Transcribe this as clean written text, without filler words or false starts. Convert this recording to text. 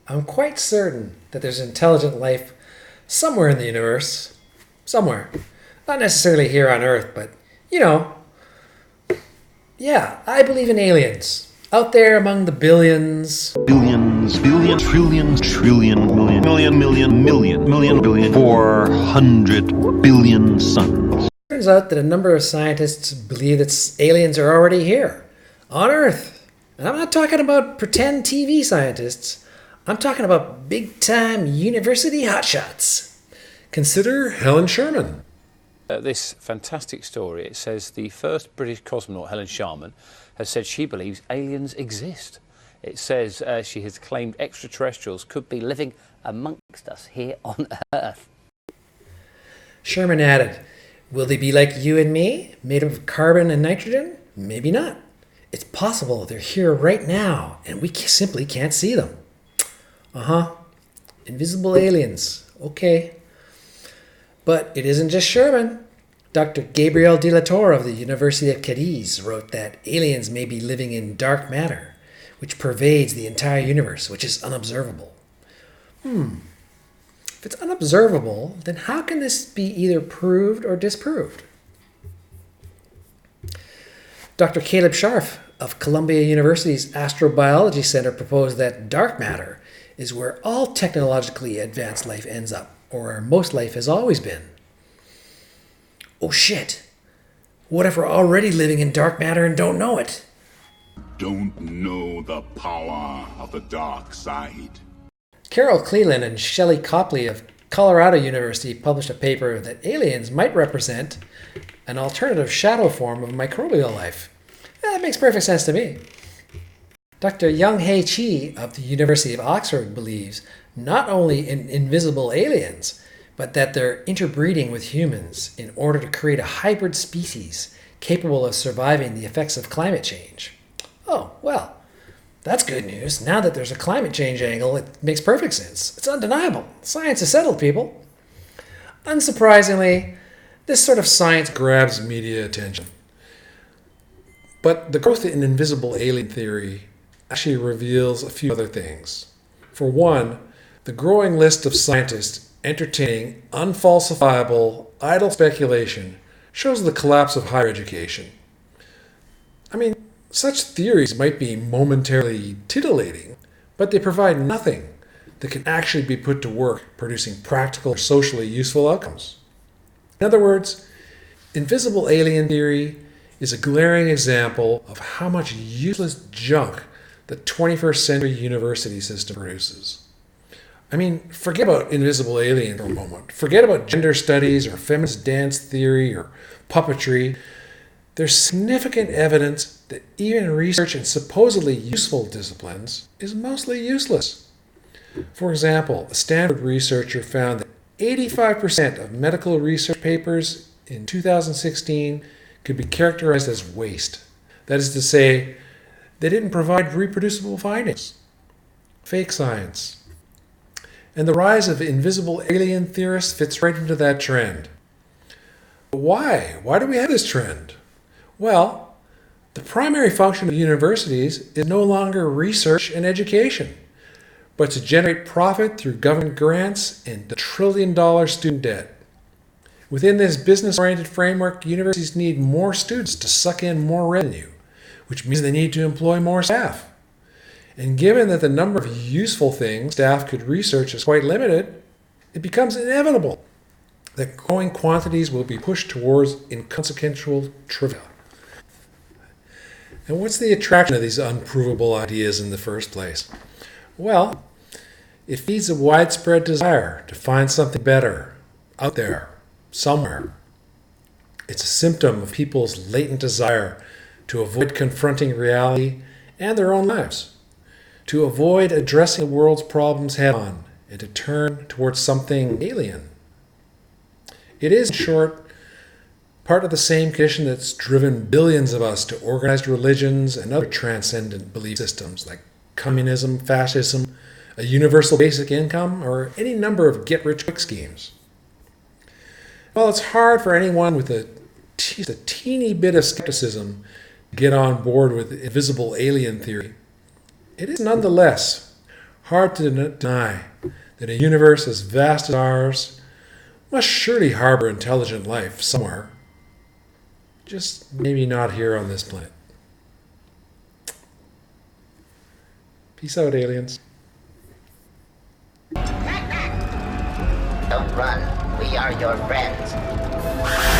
I'm quite certain that there's intelligent life somewhere in the universe. Somewhere. Not necessarily here on Earth, but, you know, yeah, I believe in aliens. Out there among the billions. Billions, billion, trillions, trillion, million, million, million, million, million, billion, 400 billion suns. Turns out that a number of scientists believe that aliens are already here, on Earth. And I'm not talking about pretend TV scientists. I'm talking about big-time university hotshots. Consider Helen Sherman. This fantastic story, it says the first British cosmonaut, Helen Sharman, has said she believes aliens exist. It says she has claimed extraterrestrials could be living amongst us here on Earth. Sherman added, will they be like you and me, made of carbon and nitrogen? Maybe not. It's possible they're here right now, and we simply can't see them. Invisible aliens. Okay. But it isn't just Sherman. Dr. Gabriel de la Torre of the University of Cadiz wrote that aliens may be living in dark matter, which pervades the entire universe, which is unobservable. If it's unobservable, then how can this be either proved or disproved? Dr. Caleb Scharf of Columbia University's Astrobiology Center proposed that dark matter is where all technologically advanced life ends up, or where most life has always been. Oh shit! What if we're already living in dark matter and don't know it? Don't know the power of the dark side. Carol Cleland and Shelley Copley of Colorado University published a paper that aliens might represent an alternative shadow form of microbial life. That makes perfect sense to me. Dr. Young-Hae Chi of the University of Oxford believes not only in invisible aliens, but that they're interbreeding with humans in order to create a hybrid species capable of surviving the effects of climate change. Oh, well, that's good news. Now that there's a climate change angle, it makes perfect sense. It's undeniable. Science is settled, people. Unsurprisingly, this sort of science grabs media attention. But the growth in invisible alien theory actually reveals a few other things. For one, the growing list of scientists entertaining unfalsifiable, idle speculation shows the collapse of higher education. I mean, such theories might be momentarily titillating, but they provide nothing that can actually be put to work producing practical or socially useful outcomes. In other words, invisible alien theory is a glaring example of how much useless junk the 21st century university system produces. I mean, forget about invisible aliens for a moment. Forget about gender studies or feminist dance theory or puppetry. There's significant evidence that even research in supposedly useful disciplines is mostly useless. For example, a Stanford researcher found that 85% of medical research papers in 2016 could be characterized as waste. That is to say, they didn't provide reproducible findings. Fake science. And the rise of invisible alien theorists fits right into that trend. But why? Why do we have this trend? Well, the primary function of universities is no longer research and education, but to generate profit through government grants and the trillion-dollar student debt. Within this business-oriented framework, universities need more students to suck in more revenue, which means they need to employ more staff. And given that the number of useful things staff could research is quite limited, it becomes inevitable that growing quantities will be pushed towards inconsequential trivia. And what's the attraction of these unprovable ideas in the first place? Well, it feeds a widespread desire to find something better out there, somewhere. It's a symptom of people's latent desire to avoid confronting reality and their own lives, to avoid addressing the world's problems head on, and to turn towards something alien. It is, in short, part of the same condition that's driven billions of us to organized religions and other transcendent belief systems like communism, fascism, a universal basic income, or any number of get-rich-quick schemes. Well, it's hard for anyone with just a teeny bit of skepticism to get on board with invisible alien theory. It is nonetheless hard to deny that a universe as vast as ours must surely harbor intelligent life somewhere. Just maybe not here on this planet. Peace out, aliens. Don't run. We are your friends.